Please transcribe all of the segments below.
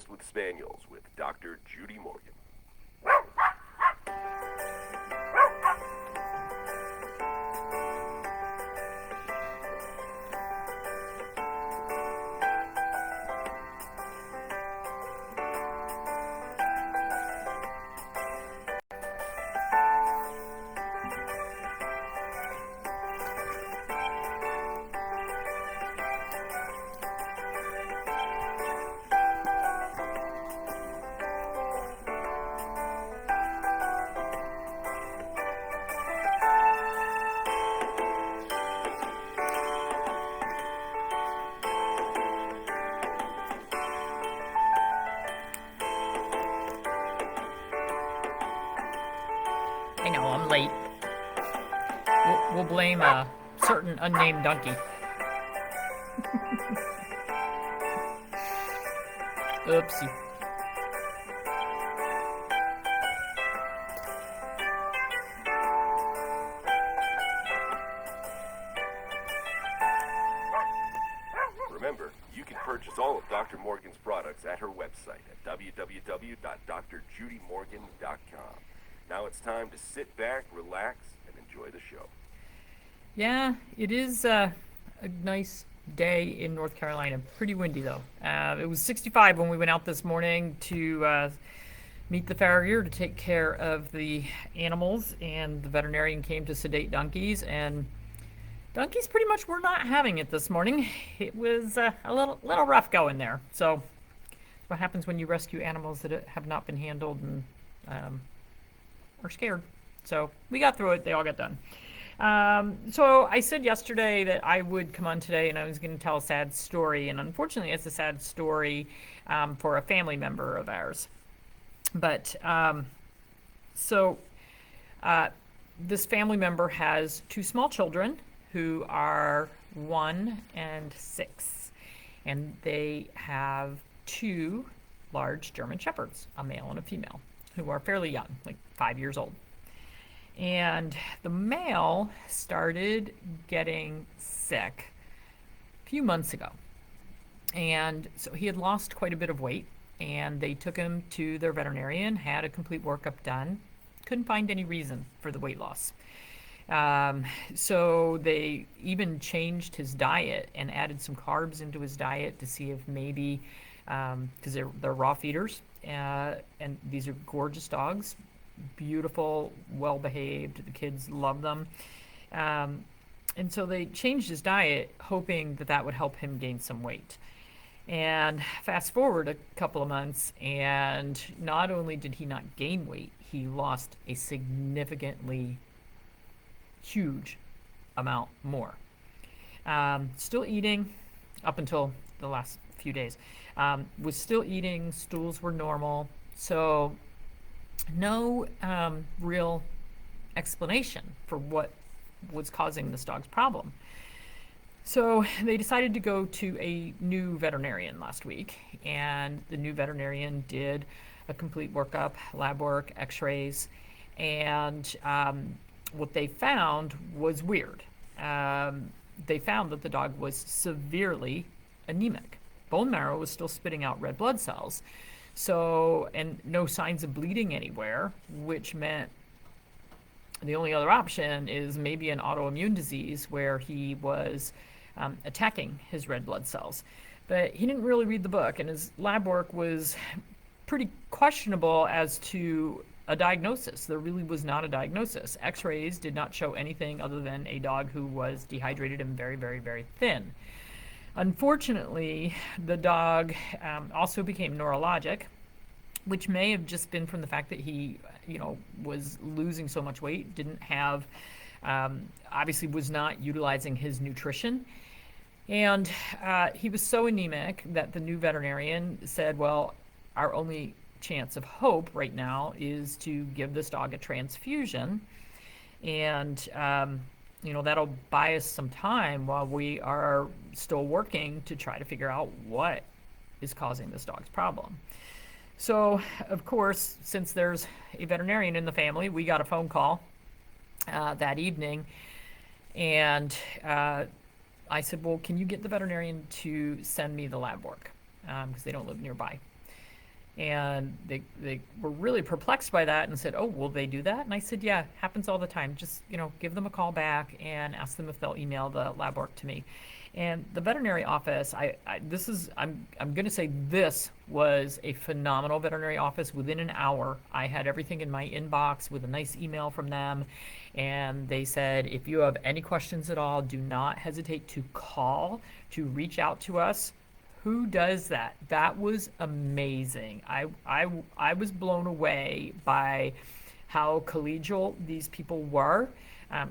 Breakfast with Spaniels with Dr. Judy Morgan. I know, I'm late. We'll blame a certain unnamed donkey. Oopsie. Remember, you can purchase all of Dr. Morgan's products at her website at www.drjudymorgan.com. Now it's time to sit back, relax, and enjoy the show. Yeah, it is a nice day in North Carolina. Pretty windy though. It was 65 when we went out this morning to meet the farrier to take care of the animals, and the veterinarian came to sedate donkeys, and donkeys pretty much were not having it this morning. It was a little rough going there. So, what happens when you rescue animals that have not been handled and are scared? So we got through it. They all got done. So I said yesterday that I would come on today and I was going to tell a sad story, and unfortunately, it's a sad story for a family member of ours. But this family member has two small children who are 1 and 6, and they have two large German Shepherds, a male and a female, who are fairly young, like 5 years old. And the male started getting sick a few months ago. And so he had lost quite a bit of weight, and they took him to their veterinarian, had a complete workup done, couldn't find any reason for the weight loss. So they even changed his diet and added some carbs into his diet to see if maybe, because they're raw feeders, and these are gorgeous dogs, beautiful, well behaved. The kids love them. And so they changed his diet, hoping that that would help him gain some weight. And fast forward a couple of months, and not only did he not gain weight, he lost a significantly huge amount more. Still eating up until the last few days. Was still eating, stools were normal. So no real explanation for what was causing this dog's problem. So they decided to go to a new veterinarian last week, and the new veterinarian did a complete workup, lab work, x-rays, and what they found was weird. They found that the dog was severely anemic. Bone marrow was still spitting out red blood cells. So, and no signs of bleeding anywhere, which meant the only other option is maybe an autoimmune disease where he was attacking his red blood cells. But he didn't really read the book, and his lab work was pretty questionable as to a diagnosis. There really was not a diagnosis. X-rays did not show anything other than a dog who was dehydrated and very, very, very thin. Unfortunately, the dog also became neurologic, which may have just been from the fact that he, was losing so much weight, didn't have, obviously was not utilizing his nutrition. And he was so anemic that the new veterinarian said, well, our only chance of hope right now is to give this dog a transfusion. And, that'll buy us some time while we are still working to try to figure out what is causing this dog's problem. So, of course, since there's a veterinarian in the family, we got a phone call that evening, and I said, well, can you get the veterinarian to send me the lab work? Because they don't live nearby. And they were really perplexed by that and said, "Oh, will they do that?" And I said, "Yeah, happens all the time. Just, give them a call back and ask them if they'll email the lab work to me." And the veterinary office, I'm going to say this was a phenomenal veterinary office. Within an hour, I had everything in my inbox with a nice email from them. And they said, if you have any questions at all, do not hesitate to call, to reach out to us. Who does that? That was amazing. I was blown away by how collegial these people were.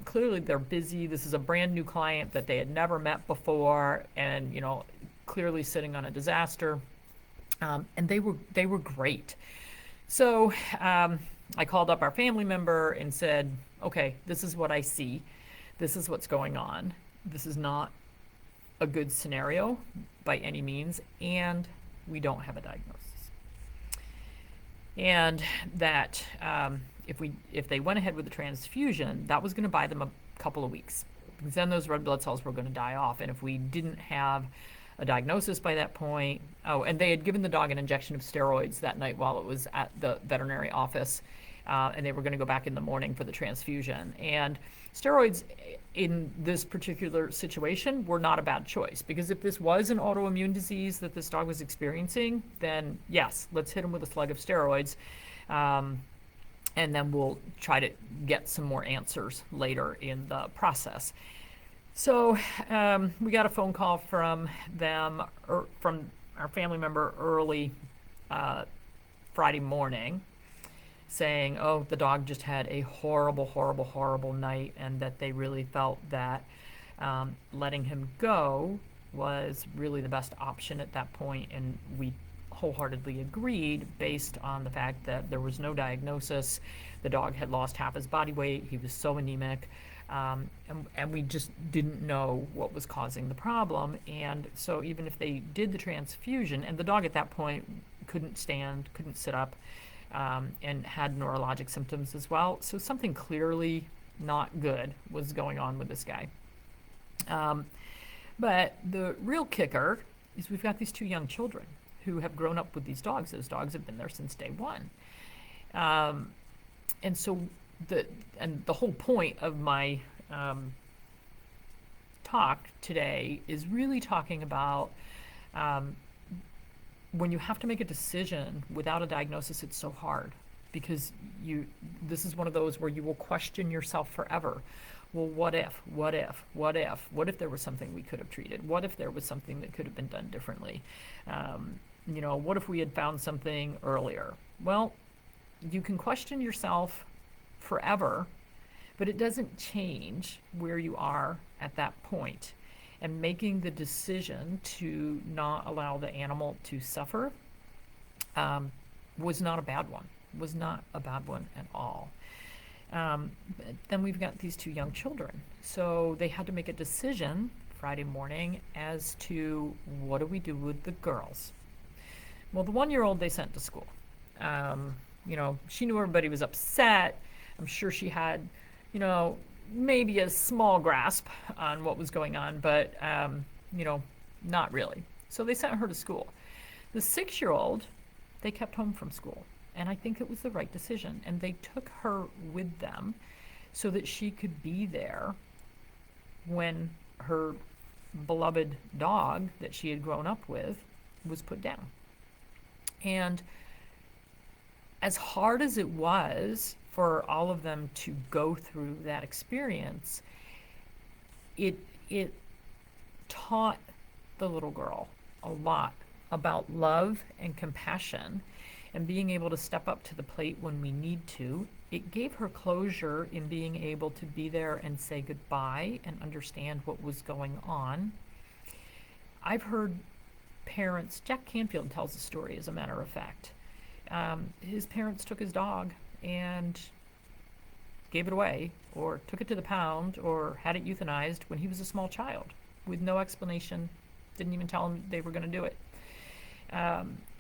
Clearly, they're busy. This is a brand new client that they had never met before, and clearly sitting on a disaster. And they were great. So I called up our family member and said, "Okay, this is what I see. This is what's going on. This is not a good scenario by any means, and we don't have a diagnosis." And that if they went ahead with the transfusion, that was going to buy them a couple of weeks, because then those red blood cells were going to die off. And if we didn't have a diagnosis by that point, and they had given the dog an injection of steroids that night while it was at the veterinary office, and they were going to go back in the morning for the transfusion. And steroids in this particular situation were not a bad choice, because if this was an autoimmune disease that this dog was experiencing, then yes, let's hit him with a slug of steroids, and then we'll try to get some more answers later in the process. So we got a phone call from them, or from our family member, early Friday morning, saying, "Oh, the dog just had a horrible, horrible, horrible night," and that they really felt that letting him go was really the best option at that point. And we wholeheartedly agreed, based on the fact that there was no diagnosis. The dog had lost half his body weight. He was so anemic. And we just didn't know what was causing the problem. And so even if they did the transfusion, and the dog at that point couldn't stand, couldn't sit up, and had neurologic symptoms as well. So something clearly not good was going on with this guy. But the real kicker is we've got these two young children who have grown up with these dogs. Those dogs have been there since day one. And so the whole point of my talk today is really talking about when you have to make a decision without a diagnosis. It's so hard, because this is one of those where you will question yourself forever. Well, what if there was something we could have treated? What if there was something that could have been done differently? What if we had found something earlier? Well, you can question yourself forever, but it doesn't change where you are at that point. And making the decision to not allow the animal to suffer was not a bad one. Was not a bad one at all. Then we've got these two young children. So they had to make a decision Friday morning as to, what do we do with the girls? Well, the 1-year-old they sent to school. She knew everybody was upset. I'm sure she had, maybe a small grasp on what was going on, but, not really. So they sent her to school. The 6-year-old, they kept home from school. And I think it was the right decision. And they took her with them so that she could be there when her beloved dog that she had grown up with was put down. And as hard as it was for all of them to go through that experience, it taught the little girl a lot about love and compassion, and being able to step up to the plate when we need to. It gave her closure in being able to be there and say goodbye and understand what was going on. I've heard parents, Jack Canfield tells a story, as a matter of fact. His parents took his dog and gave it away, or took it to the pound, or had it euthanized when he was a small child, with no explanation, didn't even tell him they were going to do it.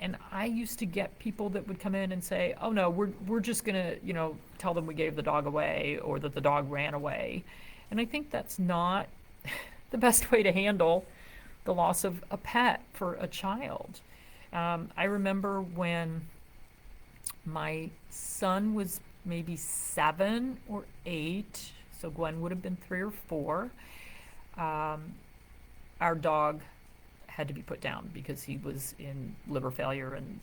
And I used to get people that would come in and say, "Oh no, we're just gonna, tell them we gave the dog away, or that the dog ran away." And I think that's not the best way to handle the loss of a pet for a child. I remember when my son was maybe 7 or 8, so Gwen would have been 3 or 4. Our dog had to be put down because he was in liver failure, and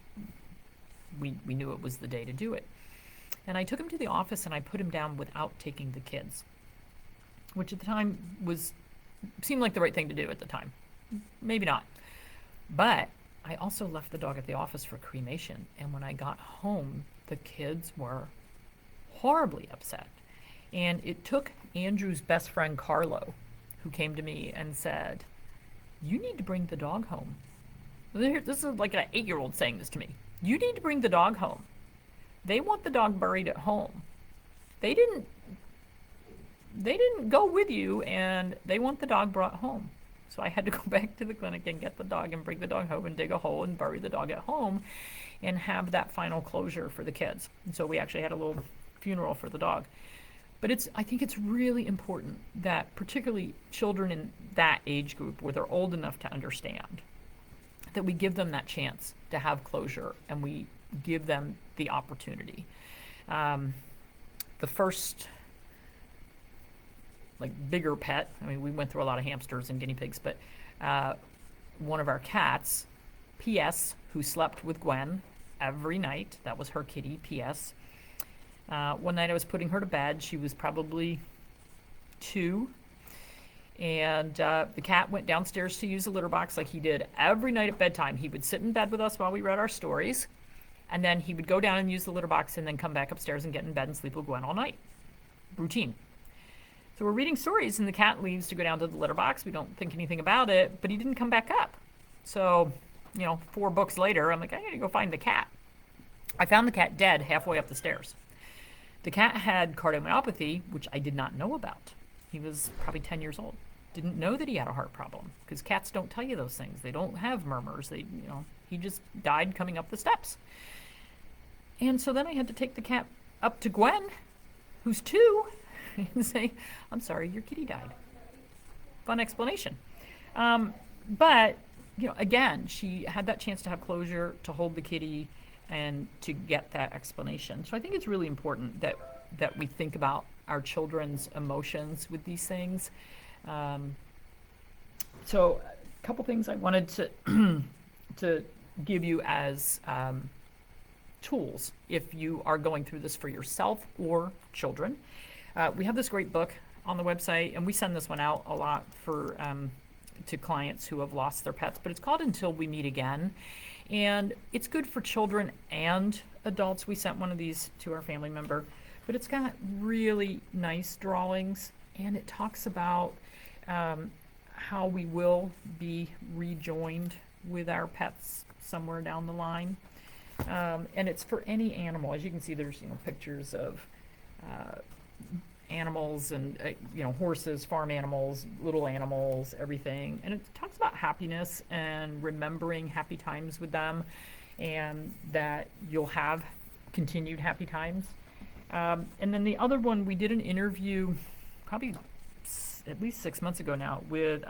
we knew it was the day to do it. And I took him to the office and I put him down without taking the kids, which at the time seemed like the right thing to do at the time. Maybe not. But I also left the dog at the office for cremation, and when I got home, the kids were horribly upset. And it took Andrew's best friend, Carlo, who came to me and said, "You need to bring the dog home." This is like an 8-year-old saying this to me. "You need to bring the dog home. They want the dog buried at home. They didn't go with you, and they want the dog brought home." So I had to go back to the clinic and get the dog and bring the dog home and dig a hole and bury the dog at home and have that final closure for the kids. And so we actually had a little funeral for the dog. But I think it's really important that particularly children in that age group, where they're old enough to understand, that we give them that chance to have closure and we give them the opportunity. The first bigger pet, I mean, we went through a lot of hamsters and guinea pigs, but one of our cats, PS, who slept with Gwen every night, that was her kitty, PS. One night I was putting her to bed. She was probably 2. And the cat went downstairs to use the litter box like he did every night at bedtime. He would sit in bed with us while we read our stories. And then he would go down and use the litter box and then come back upstairs and get in bed and sleep with Gwen all night. Routine. So we're reading stories and the cat leaves to go down to the litter box. We don't think anything about it, but he didn't come back up. So, 4 books later, I'm like, I gotta go find the cat. I found the cat dead halfway up the stairs. The cat had cardiomyopathy, which I did not know about. He was probably 10 years old. Didn't know that he had a heart problem, because cats don't tell you those things. They don't have murmurs. He just died coming up the steps. And so then I had to take the cat up to Gwen, who's 2, and say, "I'm sorry, your kitty died." Fun explanation. But, again, she had that chance to have closure, to hold the kitty, and to get that explanation. So I think it's really important that we think about our children's emotions with these things. So a couple things I wanted to give you as tools if you are going through this for yourself or children. We have this great book on the website, and we send this one out a lot to clients who have lost their pets, but it's called Until We Meet Again. And it's good for children and adults. We sent one of these to our family member, but it's got really nice drawings, and it talks about how we will be rejoined with our pets somewhere down the line. And it's for any animal. As you can see, there's pictures of animals and horses, farm animals, little animals, everything. And it talks about happiness and remembering happy times with them, and that you'll have continued happy times. And then the other one, we did an interview probably at least 6 months ago now with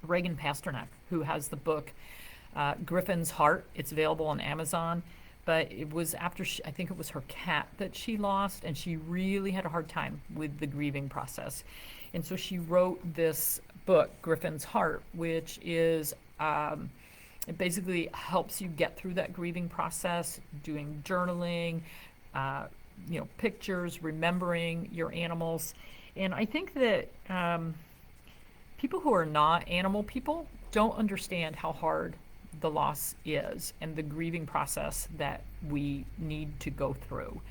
Reagan Pasternak, who has the book Griffin's Heart. It's available on Amazon. But it was after I think it was her cat that she lost, and she really had a hard time with the grieving process. And so she wrote this book, Griffin's Heart, which is, it basically helps you get through that grieving process, doing journaling, pictures, remembering your animals. And I think that people who are not animal people don't understand how hard the loss is and the grieving process that we need to go through.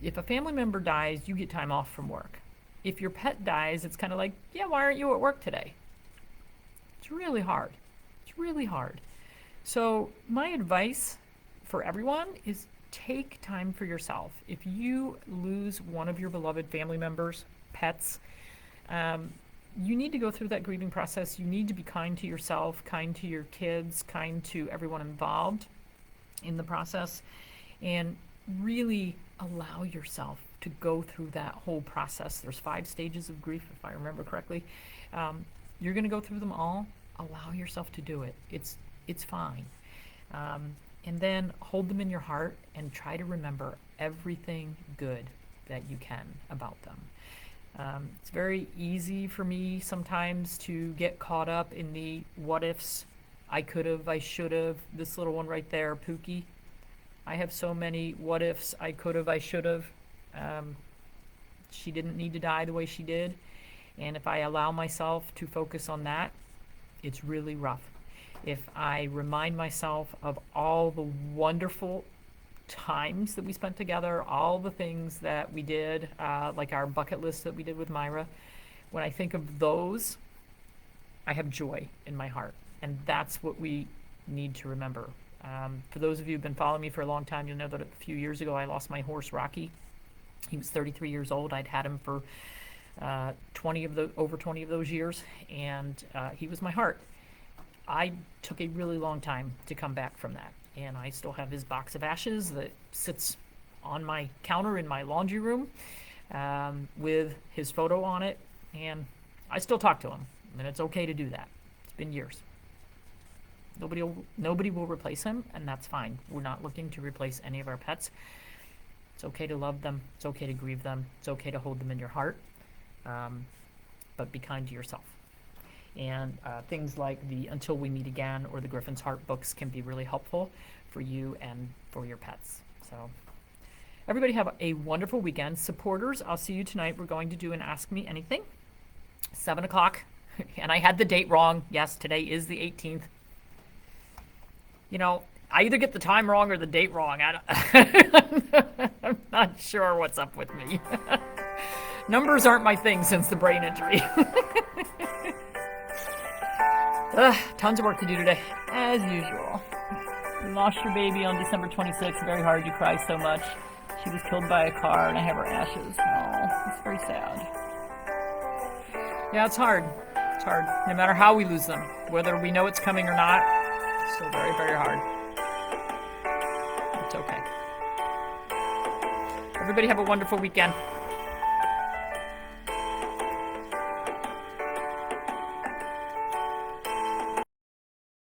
If a family member dies, you get time off from work. If your pet dies, it's kind of like, yeah, why aren't you at work today? It's really hard. It's really hard. So my advice for everyone is take time for yourself. If you lose one of your beloved family members, pets, you need to go through that grieving process. You need to be kind to yourself, kind to your kids, kind to everyone involved in the process, and really allow yourself to go through that whole process. There's 5 stages of grief, if I remember correctly. You're going to go through them all. Allow yourself to do it. It's fine. And then hold them in your heart and try to remember everything good that you can about them. It's very easy for me sometimes to get caught up in the what ifs. I could have, I should have. This little one right there, Pookie. I have so many what ifs. I could have, I should have. She didn't need to die the way she did. And if I allow myself to focus on that, it's really rough. If I remind myself of all the wonderful times that we spent together, all the things that we did, like our bucket list that we did with Myra, when I think of those, I have joy in my heart. And that's what we need to remember. For those of you who've been following me for a long time, you'll know that a few years ago I lost my horse, Rocky. He was 33 years old. I'd had him for over 20 of those years, and he was my heart. I took a really long time to come back from that, and I still have his box of ashes that sits on my counter in my laundry room with his photo on it, and I still talk to him, and it's okay to do that. It's been years. Nobody will replace him, and that's fine. We're not looking to replace any of our pets. It's okay to love them. It's okay to grieve them. It's okay to hold them in your heart, but be kind to yourself. And things like the Until We Meet Again or the Griffin's Heart books can be really helpful for you and for your pets. So everybody have a wonderful weekend. Supporters, I'll see you tonight. We're going to do an Ask Me Anything, 7 o'clock. And I had the date wrong. Yes, today is the 18th. You know, I either get the time wrong or the date wrong. I'm not sure what's up with me. Numbers aren't my thing since the brain injury. Tons of work to do today, as usual. You lost your baby on December 26th. Very hard. You cry so much. She was killed by a car, and I have her ashes. Oh, it's very sad. Yeah, it's hard. It's hard. No matter how we lose them, whether we know it's coming or not, it's still very, very hard. It's okay. Everybody have a wonderful weekend.